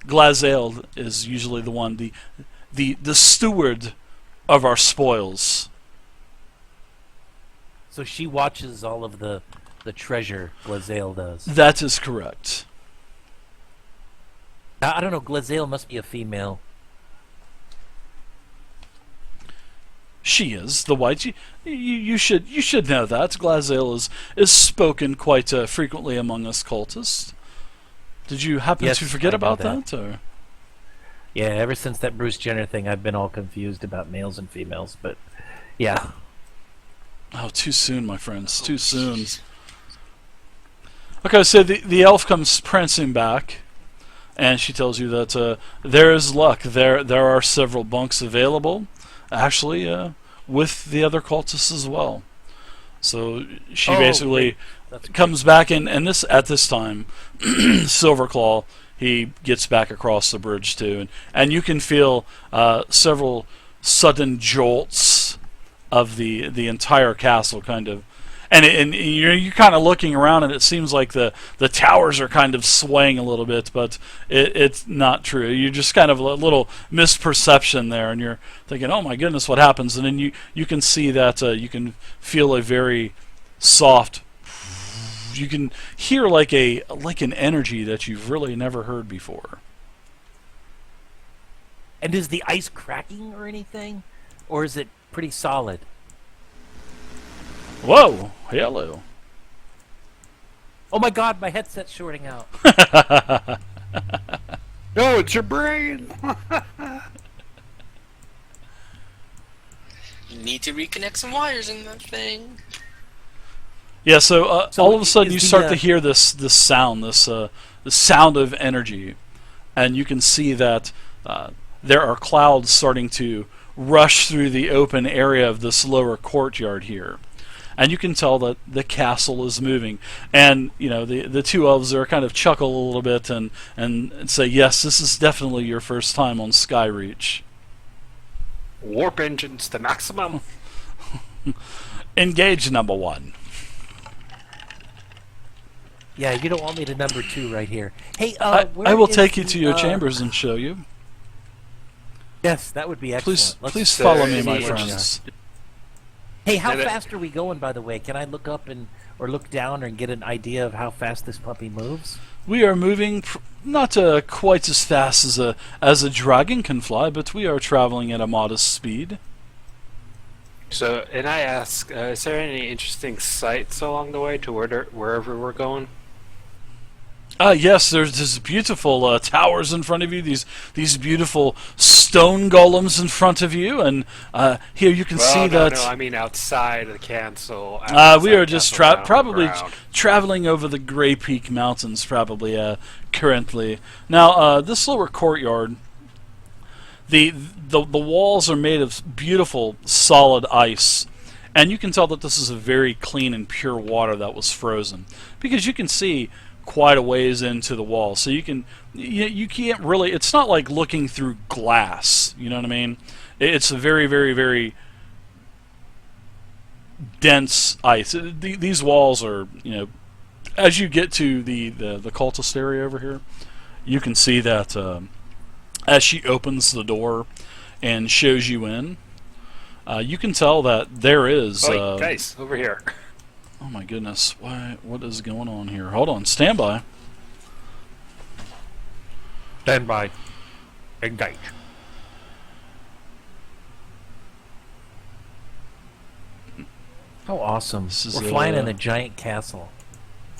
Glazel is usually the one, the steward of our spoils. So she watches all of the treasure, Glazel does. That is correct. I don't know, Glazel must be a female. She is the white. You should know that Glazel is spoken quite frequently among us cultists. Did you happen Yes, to forget I know about that? Or? Yeah, ever since that Bruce Jenner thing, I've been all confused about males and females, but yeah. Oh, too soon, my friends. Too soon. Okay, so the elf comes prancing back, and she tells you that there is luck. There are several bunks available, actually, with the other cultists as well. So she basically comes back, and this at this time, Silverclaw, he gets back across the bridge too, and you can feel several sudden jolts of the entire castle, kind of. And you're kind of looking around, and it seems like the towers are kind of swaying a little bit, but it's not true. You're just kind of a little misperception there, and you're thinking, "Oh my goodness, what happens?" And then you can see that you can feel a very soft. You can hear like an energy that you've really never heard before. And is the ice cracking or anything, or is it pretty solid? Whoa! Hello. Oh my God, my headset's shorting out. No, it's your brain. Need to reconnect some wires in that thing. Yeah, so So all of a sudden is you the, start to hear this sound, this sound of energy, and you can see that there are clouds starting to rush through the open area of this lower courtyard here, and you can tell that the castle is moving. And you know the two elves are kind of chuckle a little bit and say, "Yes, this is definitely your first time on Skyreach. Warp engines to maximum. Engage number one." Yeah, you don't want me to number 2 right here. Hey, I will take you to your chambers and show you. Yes, that would be excellent. Please follow me, my see. friends. Hey, how And fast are we going, by the way? Can I look up or look down and get an idea of how fast this puppy moves? We are moving not quite as fast as a dragon can fly, but we are traveling at a modest speed. So, and I ask, is there any interesting sights along the way to wherever we're going? Yes, there's this beautiful towers in front of you. These beautiful stone golems in front of you, and here you can see that. No, I mean outside of the castle. We are just probably ground. traveling over the Grey Peak Mountains, probably currently. Now, this lower courtyard, the walls are made of beautiful solid ice, and you can tell that this is a very clean and pure water that was frozen, because you can see quite a ways into the wall, so you can't really. It's not like looking through glass. You know what I mean? It's a very, very, very dense ice. These walls are, as you get to the cultist area over here, you can see that as she opens the door and shows you in, you can tell that there is. Oh, guys, over here. Oh my goodness! What is going on here? Hold on, stand by. Stand by. Engage. How awesome. We're flying in a giant castle.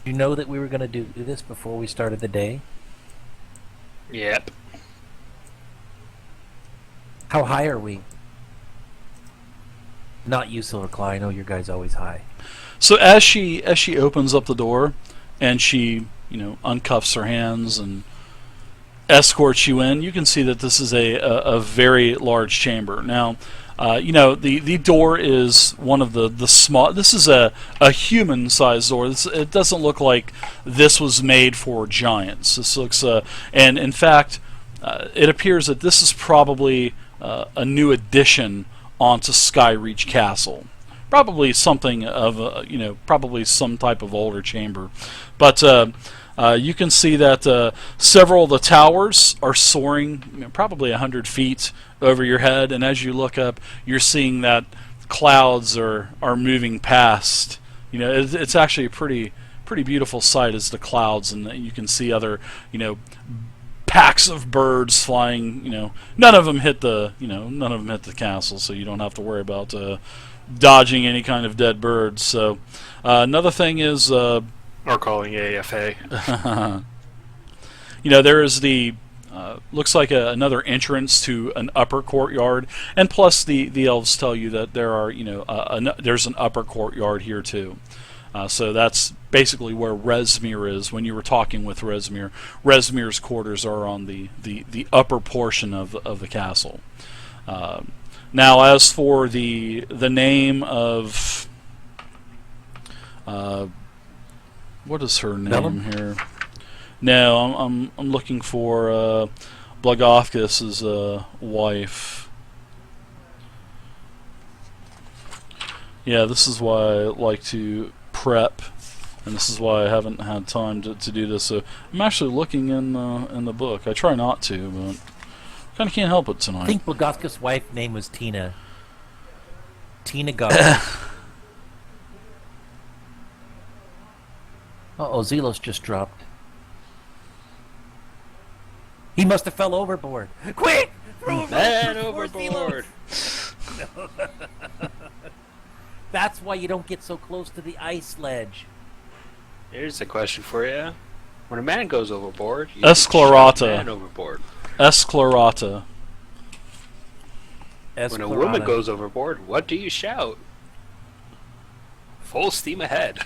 You know that we were going to do this before we started the day? Yep. How high are we? Not you, Silverclaw. I know your guy's always high. So as she opens up the door, and she uncuffs her hands and escorts you in, you can see that this is a very large chamber. Now, the door is one of the small. This is a human-sized door. It doesn't look like this was made for giants. This looks and in fact, it appears that this is probably a new addition onto Skyreach Castle. Probably something of probably some type of older chamber, but You can see that several of the towers are soaring, probably 100 feet over your head, and as you look up, you're seeing that clouds are moving past. It's actually a pretty beautiful sight as the clouds, and you can see other packs of birds flying. None of them hit the castle, so you don't have to worry about dodging any kind of dead birds. So another thing is or calling AFA. there is the looks like another entrance to an upper courtyard, and plus the elves tell you that there are there's an upper courtyard here too. So that's basically where Rezmir is. When you were talking with Rezmir, Rezmir's quarters are on the upper portion of the castle. Now, as for the name of what is her name here? No, I'm looking for Blagothkus's wife. Yeah, this is why I like to prep, and this is why I haven't had time to do this. So I'm actually looking in the book. I try not to, but kind of can't help it tonight. I think Blagothkus's wife's name was Tina. Tina Goth. Uh-oh, Zelos just dropped. He must have fell overboard. Quick! Throw him Man overboard! That's why you don't get so close to the ice ledge. Here's a question for you. When a man goes overboard, you Esclarotta. shout man overboard. Esclarotta. When a woman goes overboard, what do you shout? Full steam ahead.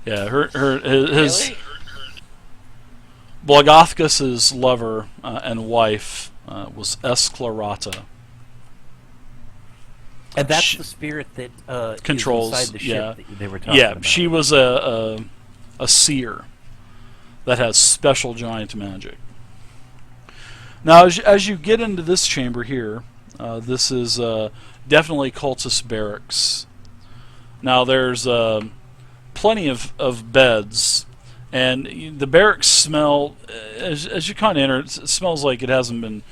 Yeah, his Really? Blagothkus's lover and wife was Esclarotta. And that's the spirit that controls is inside the ship that they were talking Yeah, about. she was a seer that has special giant magic. Now, as you get into this chamber here, this is definitely cultist barracks. Now, there's plenty of beds, and the barracks smell as you kind of enter. It smells like it hasn't been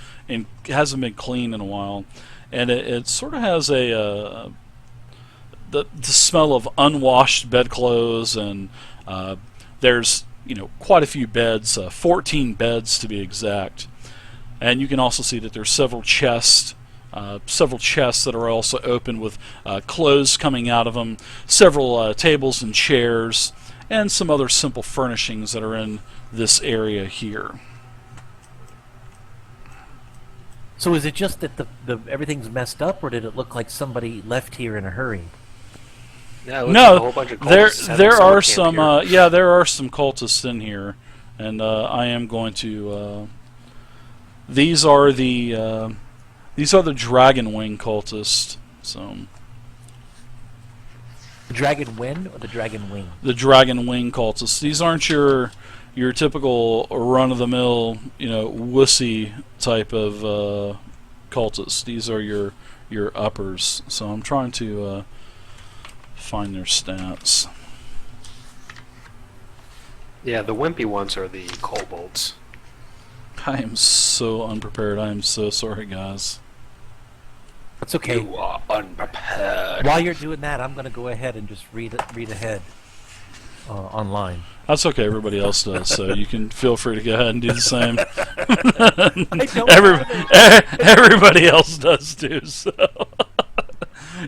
cleaned in a while, and it sort of has the smell of unwashed bedclothes, and there's quite a few beds, 14 beds to be exact, and you can also see that there's several chests that are also open with clothes coming out of them, several tables and chairs, and some other simple furnishings that are in this area here. So is it just that the everything's messed up, or did it look like somebody left here in a hurry? Yeah, it looks like a whole bunch of cultists having there are summer camp some there are some cultists in here, and I am going to these are the dragon wing cultists. So The dragon wing or the dragon wing? the dragon wing cultists. These aren't your typical run of the mill wussy type of cultists. These are your uppers. So I'm trying to find their stats. Yeah, the wimpy ones are the kobolds. I am so unprepared. I am so sorry, guys. That's okay. You are unprepared. While you're doing that, I'm going to go ahead and just read ahead online. That's okay. Everybody else does, so you can feel free to go ahead and do the same. Everybody else does too. So,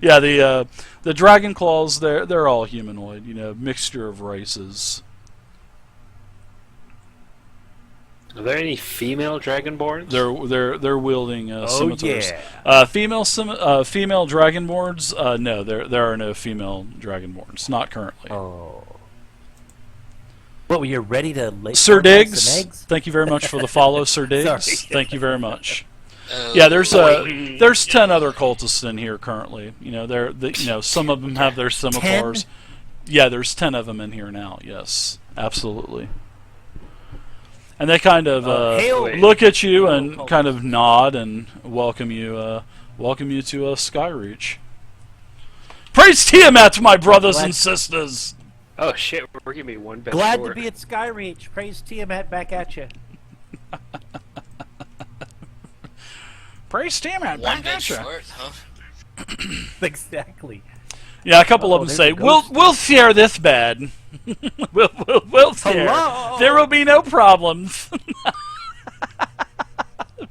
yeah, the dragon claws, they're all humanoid. Mixture of races. Are there any female dragonborns? They're wielding scimitars. Yeah. Female dragonborns? No, there are no female dragonborns. Not currently. Oh. What, were you ready to lay Sir some Diggs, eggs? thank you very much for the follow, Sir Diggs. Sorry. Thank you very much. Yeah, there's 10 other cultists in here currently. Some of them have their scimitars. 10? Yeah, there's 10 of them in here now. Yes, absolutely. And they kind of look at you and kind of nod and welcome you to Skyreach. Praise Tiamat, my brothers and sisters. Oh shit, we're giving me one bed Glad short. to be at Skyreach. Praise Tiamat back at you. Praise Tiamat, One back bed at ya. short, huh? Exactly. Yeah, a couple of them there's say, a ghost. we'll share this bed. we'll share. Hello? There will be no problems.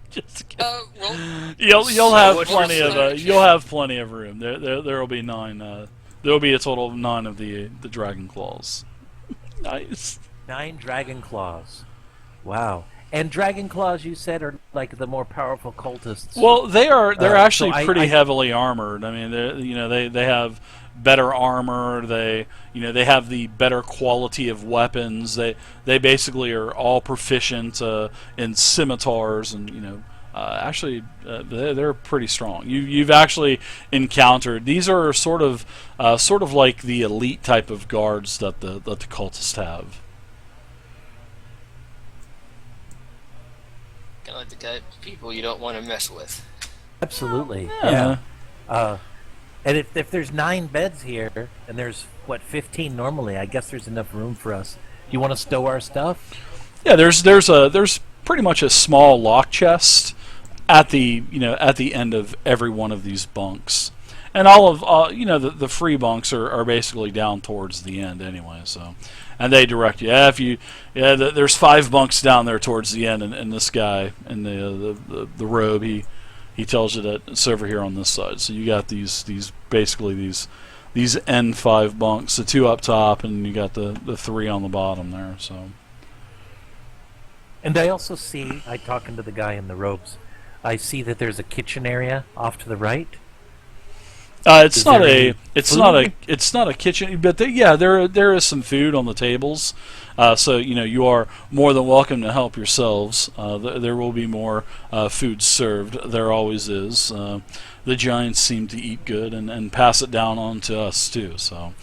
Just kidding. Well, You'll have what's plenty your of selection? you'll have plenty of room. There will be 9. There will be a total of 9 of the dragon claws. Nice. 9 dragon claws. Wow. And dragon claws, you said, are like the more powerful cultists. Well, they're actually so pretty heavily armored. I mean, they have better armor. They have the better quality of weapons. They basically are all proficient in scimitars, and actually they're pretty strong. You've actually encountered, these are sort of like the elite type of guards that the cultists have. kind of like the type of people you don't want to mess with. Absolutely. Yeah. And if there's 9 beds here, and there's, 15 normally, I guess there's enough room for us. Do you want to stow our stuff? Yeah, there's pretty much a small lock chest at the end of every one of these bunks, and all of the free bunks are basically down towards the end anyway. So, and they direct you. There's 5 bunks down there towards the end, and this guy in the robe, he tells you that it's over here on this side. So you got these N5 bunks, the 2 up top, and you got the 3 on the bottom there. So. And I also see, talking to the guy in the robes, I see that there's a kitchen area off to the right. It's not a kitchen, but there is some food on the tables. So you are more than welcome to help yourselves. There will be more food served. There always is. The giants seem to eat good and pass it down on to us too. So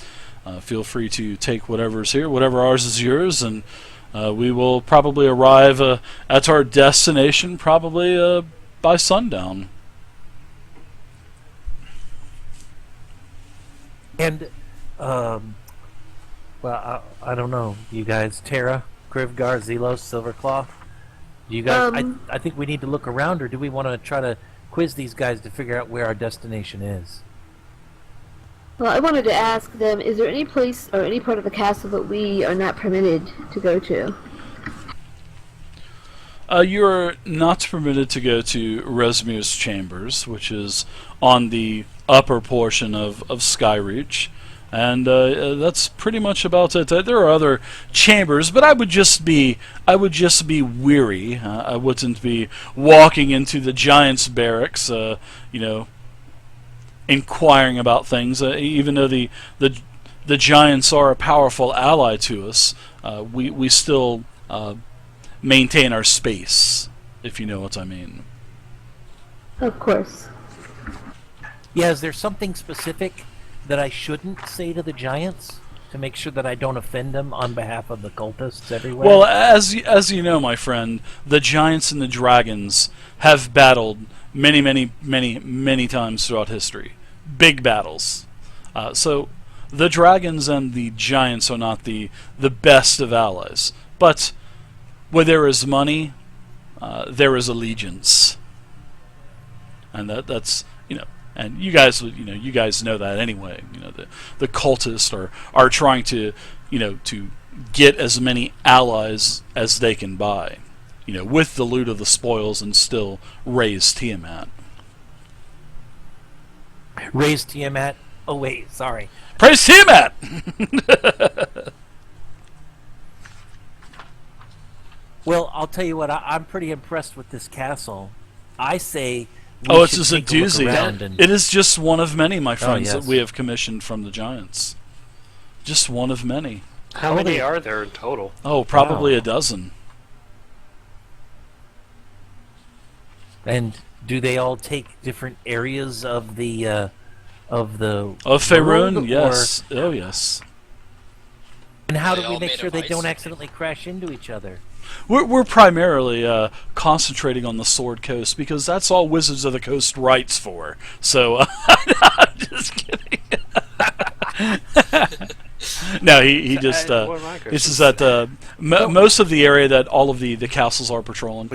feel free to take whatever's here, whatever ours is yours, and we will probably arrive at our destination probably by sundown. And, well, I don't know, you guys, Terra, Krivgar, Zelos, Silverclaw, you guys, I think we need to look around, or do we want to try to quiz these guys to figure out where our destination is? Well, I wanted to ask them, is there any place or any part of the castle that we are not permitted to go to? You are not permitted to go to Resmir's chambers, which is on the upper portion of Skyreach, and that's pretty much about it. There are other chambers, but I would just be weary. I wouldn't be walking into the giants' barracks, inquiring about things. Even though the giants are a powerful ally to us, we still maintain our space, if you know what I mean. Of course. Yeah, is there something specific that I shouldn't say to the giants to make sure that I don't offend them on behalf of the cultists everywhere? Well, as you know, my friend, the giants and the dragons have battled many times throughout history. Big battles. So the dragons and the giants are not the best of allies. But where there is money, there is allegiance. And that's and you guys know that anyway. The cultists are trying to to get as many allies as they can buy, with the loot of the spoils, and still raise Tiamat. Raise Tiamat? Oh wait, sorry. Praise Tiamat! Well, I'll tell you what, I'm pretty impressed with this castle. I say It's just a doozy. And It is just one of many, my friends, yes. that we have commissioned from the giants. Just one of many. How many are there in total? Oh, probably a dozen. And do they all take different areas of the Of world, Faerun, yes. Oh, yes. And how They do we all make made sure of they ice? don't accidentally crash into each other? We're primarily concentrating on the Sword Coast because that's all Wizards of the Coast writes for. So, I'm just kidding. No, he just What am I this is Christmas? that most of the area that all of the castles are patrolling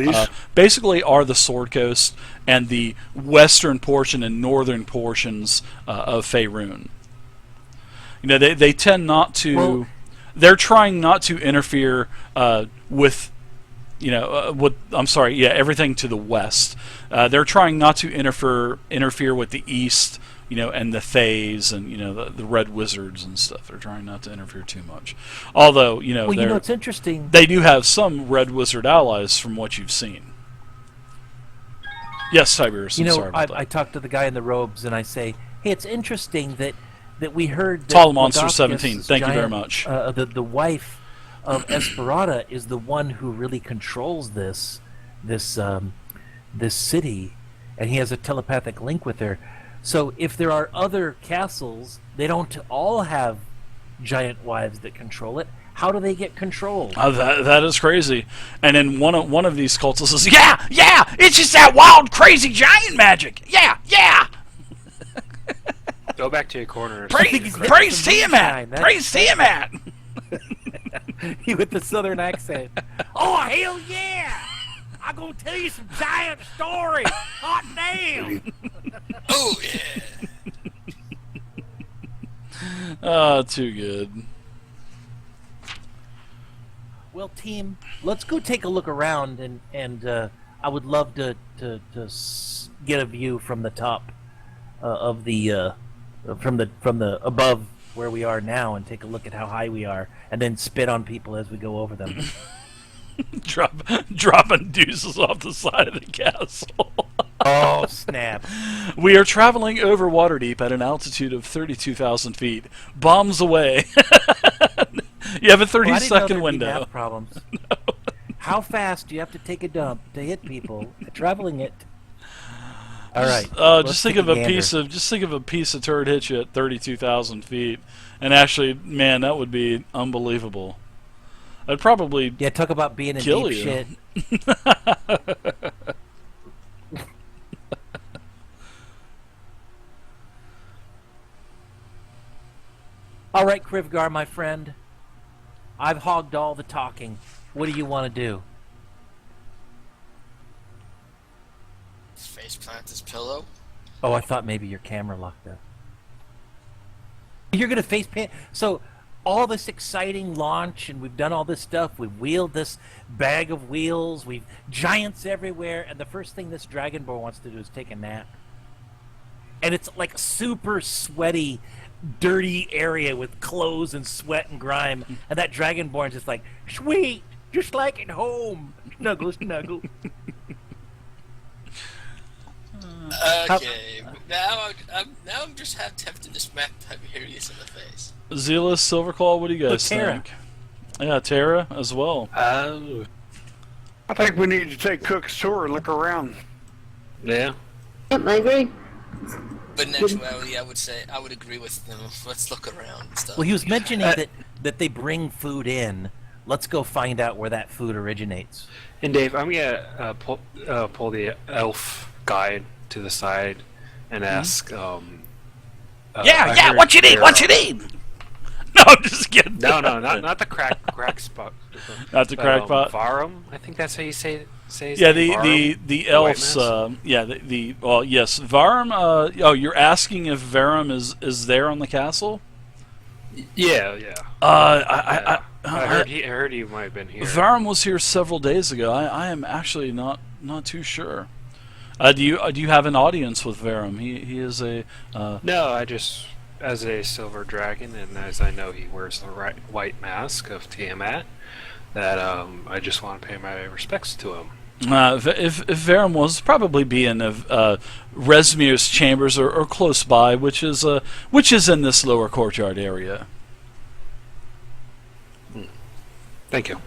basically are the Sword Coast and the western portion and northern portions of Faerun. You know, they tend not to. Well, they're trying not to interfere with. You know, everything to the west. They're trying not to interfere with the east. You know, and the Thays and, you know, the Red Wizards and stuff. They're trying not to interfere too much. Although, you know, well, you know, it's interesting. they do have some Red Wizard allies from what you've seen. Yes, Tiberius, You I'm know, sorry about I that. talk to the guy in the robes and I say, "Hey, it's interesting that we heard that Tall Monster Lagoscus' 17, thank you very giant, much. The wife of Esclarotta is the one who really controls this city, and he has a telepathic link with her. So if there are other castles, they don't all have giant wives that control it. How do they get control? That is crazy. And then one of these cultists says, yeah, it's just that wild, crazy giant magic. Yeah. Go back to your corner. Praise Tiamat. Praise Tiamat. He with the southern accent. Oh, hell yeah! I'm gonna tell you some giant stories. Hot damn! Oh yeah. Too good. Well, team, let's go take a look around, and I would love to get a view from the top of the from the above where we are now, and take a look at how high we are, and then spit on people as we go over them. Dropping deuces off the side of the castle. Oh snap! We are traveling over Waterdeep at an altitude of 32,000 feet. Bombs away. You have a 30-second Well, I didn't know there'd be window. math problems. How fast do you have to take a dump to hit people traveling it? All right. Just think of a piece of turd hit you at 32,000 feet, and actually, man, that would be unbelievable. I'd probably Yeah, talk about being in kill deep you. shit. All right, Krivgar, my friend. I've hogged all the talking. What do you want to do? Face plant his pillow. Oh, I thought maybe your camera locked up. You're gonna face paint. So, all this exciting launch, and we've done all this stuff. We've wheeled this bag of wheels. We've giants everywhere, and the first thing this Dragonborn wants to do is take a nap. And it's like super sweaty, dirty area with clothes and sweat and grime. And that Dragonborn's just like, sweet, just like at home. Snuggle, snuggle. Okay, now I'm just half tempted to smack Tiberius in the face. Zealous, Silverclaw, what do you guys Tara. think? Yeah, Tara as well. Oh. I think we need to take Cook's tour and look around. Yeah. Yep, I agree. But in actuality, I would agree with them. Let's look around and stuff. Well, he was mentioning that they bring food in. Let's go find out where that food originates. And Dave, I'm gonna pull the elf guide to the side and ask. Yeah, I heard what you need? there What are- you need? No, I'm just kidding. No, not the crack spot. Not the crackpot. Varum, I think that's how you say his Yeah, name, Varum? the white elves. mask? Well, yes, Varum. Oh, you're asking if Varum is there on the castle? Yeah. I heard he might have been here. Varum was here several days ago. I am actually not too sure. Do you have an audience with Varum? He is a. No, I just, as a silver dragon, and as I know he wears the white mask of Tiamat, that I just want to pay my respects to him. If Varum was probably be in Resmir's chambers or close by, which is in this lower courtyard area. Thank you.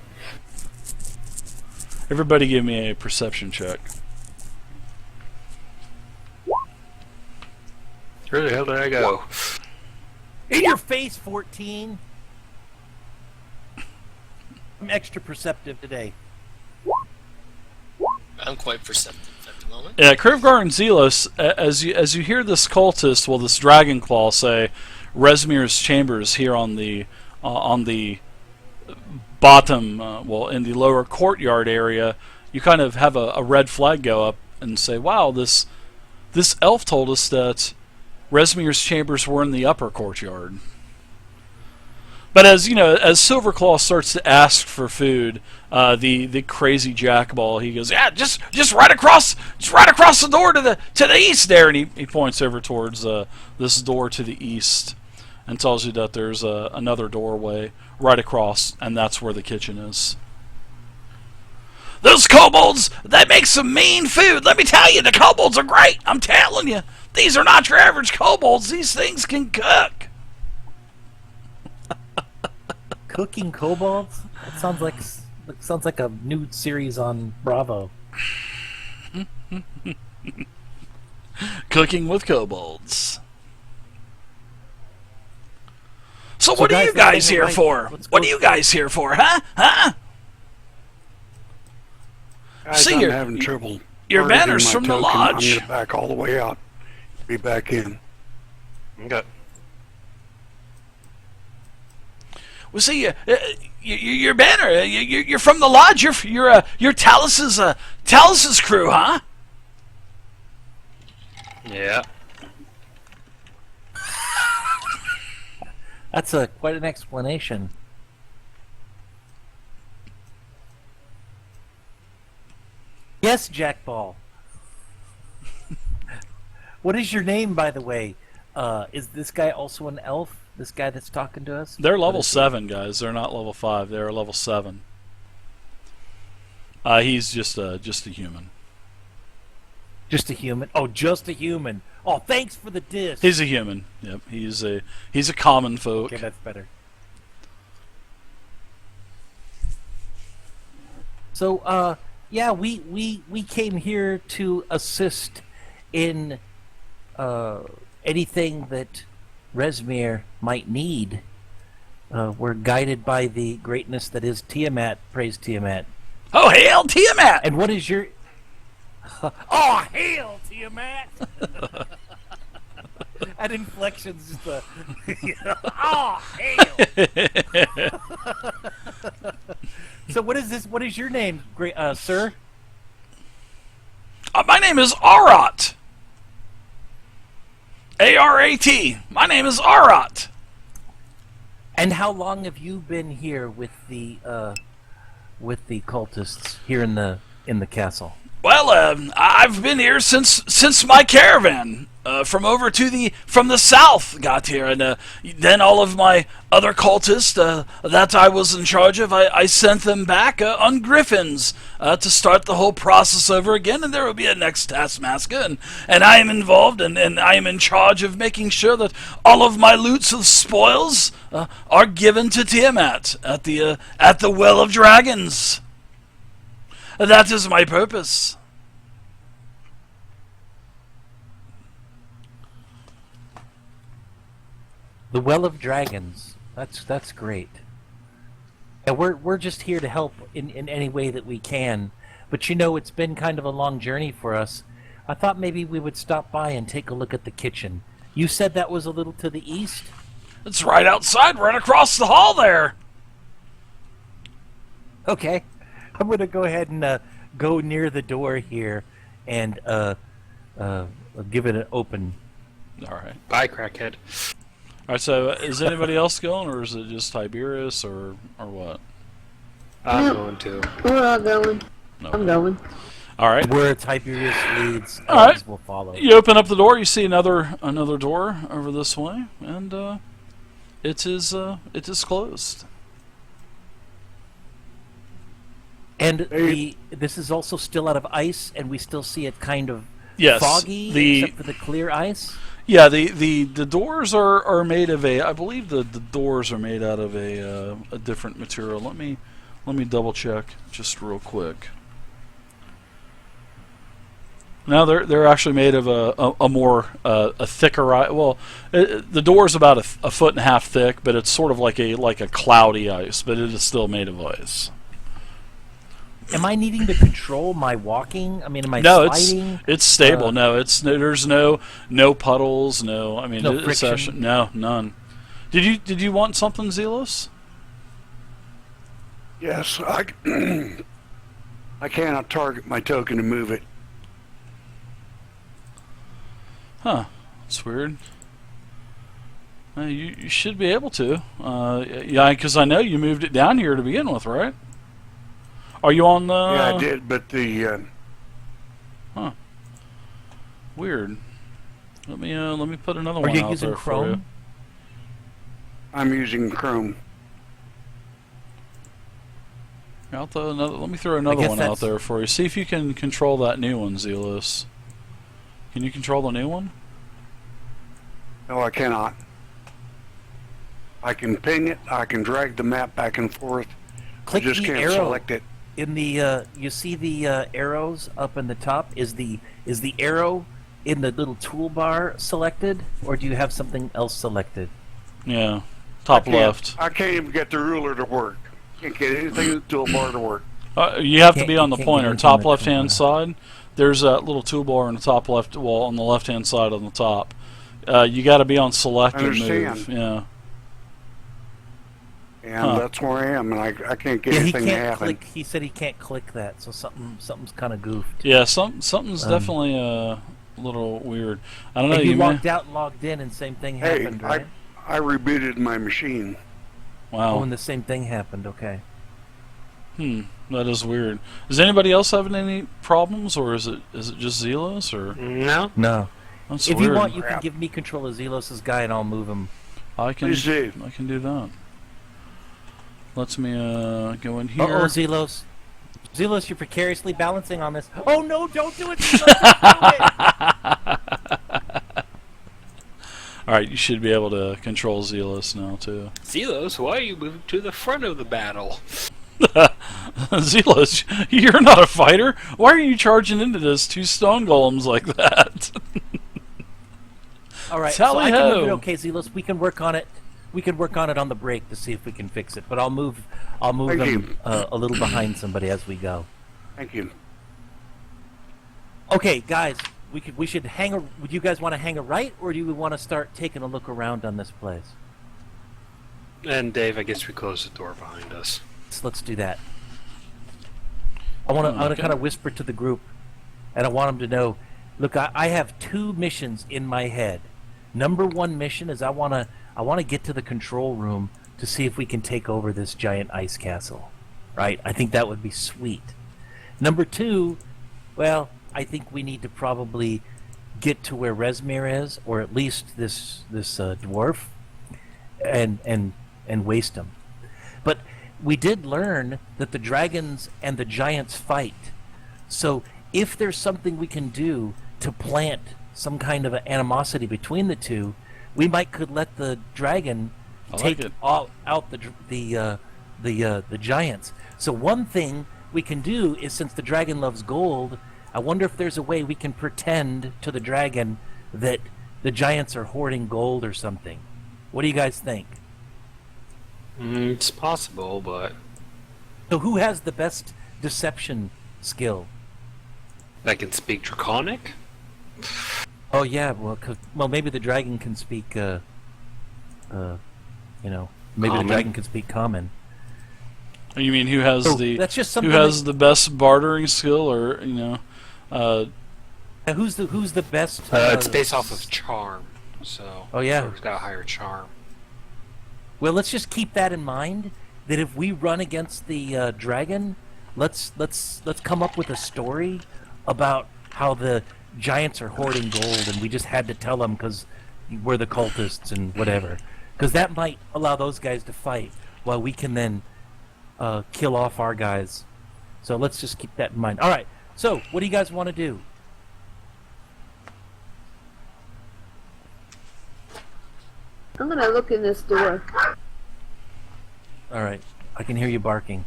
Everybody, give me a perception check. Where the hell did I go? In your face, 14. I'm extra perceptive today. I'm quite perceptive at the moment. Yeah, Krivgar and Zelos, as you hear this cultist, well, this dragon claw say, Resmir's chambers here on the on the bottom, well, in the lower courtyard area, you kind of have a red flag go up and say, "Wow, this elf told us that Resmir's chambers were in the upper courtyard." But as you know, as Silverclaw starts to ask for food, the crazy jackball, he goes, "Yeah, just right across the door to the east there," and he points over towards this door to the east, and tells you that there's another doorway right across, and that's where the kitchen is. Those kobolds, they make some mean food. Let me tell you, the kobolds are great. I'm telling you, these are not your average kobolds. These things can cook. Cooking kobolds? That sounds like a new series on Bravo. Cooking with kobolds. So So what are guys, you let's guys take a here right. for? Let's What go- are you guys here for, huh? Huh? Guys, See, I'm your- having trouble. your ordering banner's my from the token. lodge. I'm gonna back all the way out. Be back in. Okay. Well, see, your banner, you're from the lodge. You're Talus's crew, huh? Yeah. That's quite an explanation. Yes, Jackball. What is your name, by the way? Is this guy also an elf? This guy that's talking to us? They're What level is he? 7 guys. They're not level 5. They're level 7. He's just a human. Just a human. Oh, just a human. Oh, thanks for the diss. He's a human. Yep. He's a common folk. Okay, that's better. So, yeah, we came here to assist in anything that Resmir might need. We're guided by the greatness that is Tiamat. Praise Tiamat. Oh, hail Tiamat! And what is your... Oh, hail Tiamat! That inflection's just a... Oh, hail! So what is this? What is your name, great sir? My name is Arat. A-R-A-T. My name is Arat. And how long have you been here with the cultists here in the castle? Well, I've been here since my caravan from the south got here, and then all of my other cultists that I was in charge of, I sent them back on griffins to start the whole process over again, and there will be a next taskmaster, and I am involved, and I am in charge of making sure that all of my loots of spoils are given to Tiamat at the Well of Dragons. That is my purpose. The Well of Dragons. That's great. And we're just here to help in any way that we can. But you know, it's been kind of a long journey for us. I thought maybe we would stop by and take a look at the kitchen. You said that was a little to the east? It's right outside, right across the hall there. Okay. I'm going to go ahead and go near the door here and give it an open. All right. Bye, crackhead. All right. So, is anybody else going, or is it just Tiberius, or what? I'm Yep. going to. We're all going. No. I'm going. All right. Where Tiberius leads, All right. others will follow. You open up the door. You see another door over this way, and it is closed. And this is also still out of ice, and we still see it kind of Yes. foggy, except for the clear ice. Yeah. The doors are made of I believe the doors are made out of a different material. Let me double check just real quick. No, they're actually made of a more a thicker. Well, the door's about a foot and a half thick, but it's sort of like a cloudy ice, but it is still made of ice. Am I needing to control my walking? I mean, am I No, sliding? it's stable. No, there's no puddles. No, I mean No it's friction? actually, no, none. Did you want something, Zelos? Yes, I cannot target my token to move it. Huh. That's weird. You should be able to. Yeah, because I know you moved it down here to begin with, right? Are you on the... Yeah, I did, but the... Huh. Weird. Let me put another Are one you out using there for you. Chrome? I'm using Chrome. Let me throw another guess one out that's- there for you. See if you can control that new one, Zelos. Can you control the new one? No, I cannot. I can ping it. I can drag the map back and forth. Click I just the can't arrow select it. in the. You see the arrows up in the top. Is the arrow in the little toolbar selected, or do you have something else selected? Yeah. Top left. I can't even get the ruler to work. Can't get anything in the toolbar to work. You have to Can't- be on you the can't get pointer. anything Top on the left hand toolbar. side. There's that little toolbar in the top left wall on the left hand side on the top. You got to be on select and move. Understand. Yeah. And Huh. that's where I am, and I can't get Yeah, he anything to can't happen. click. He said he can't click that, so something's kind of goofed. Yeah. Something's definitely a little weird. I don't know. And you may- logged out and logged in, and same thing Hey, happened, right? I rebooted my machine. Wow. Oh, and the same thing happened. Okay. That is weird. Is anybody else having any problems, or is it just Zelos, or No. No. that's If weird? you want, you can Crap. give me control of Zelos's guy, and I'll move him. I can Please do. I can do that. Lets me go in Uh here. oh, Zelos. Zelos, you're precariously balancing on this. Oh no! Don't do it, Zelos! Don't do it! All right, you should be able to control Zelos now too. Zelos, why are you moving to the front of the battle? Zelos, you're not a fighter. Why are you charging into this two stone golems like that? All right, Tally so I can move it. ho. Okay, Zelos, we can work on it. We can work on it on the break to see if we can fix it. But I'll move Thank them you. a little behind somebody as we go. Thank you. Okay, guys, we should hang a. Would you guys want to hang a right, or do you want to start taking a look around on this place? And Dave, I guess we close the door behind us. Let's do that. I want to Okay. kind of whisper to the group, and I want them to know. Look, I have two missions in my head. Number one mission is I want to get to the control room to see if we can take over this giant ice castle. Right? I think that would be sweet. Number two, well, I think we need to probably get to where Resmir is, or at least this dwarf, and waste him. But we did learn that the dragons and the giants fight. So if there's something we can do to plant some kind of an animosity between the two, we could let the dragon I like take it. out the giants. So one thing we can do is, since the dragon loves gold, I wonder if there's a way we can pretend to the dragon that the giants are hoarding gold or something. What do you guys think? It's possible, but So who has the best deception skill? I can speak Draconic. Oh yeah, well maybe the dragon can speak. Maybe Common? the dragon can speak common. You mean who has So the that's just who something. has the best bartering skill, or Who's the best? It's based off of charm, so. Oh, yeah. Whoever's got a higher charm. Well, let's just keep that in mind. That if we run against the dragon, let's come up with a story about how the giants are hoarding gold, and we just had to tell them because we're the cultists and whatever. Because that might allow those guys to fight, while we can then kill off our guys. So let's just keep that in mind. All right. So what do you guys want to do? I'm gonna look in this door. All right. I can hear you barking.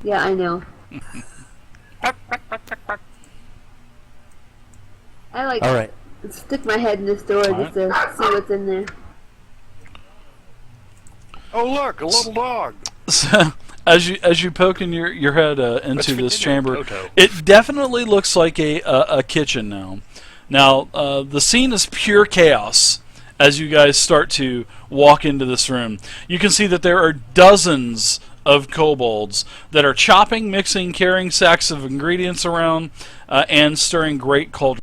Yeah, I know. I like All right. stick my head in this door just to see what's in there. Oh look, a little dog. So, as you poke in your head into this for dinner, chamber, Toto? it definitely looks like a kitchen now. Now the scene is pure chaos as you guys start to walk into this room. You can see that there are dozens of kobolds that are chopping, mixing, carrying sacks of ingredients around, and stirring great cauldrons.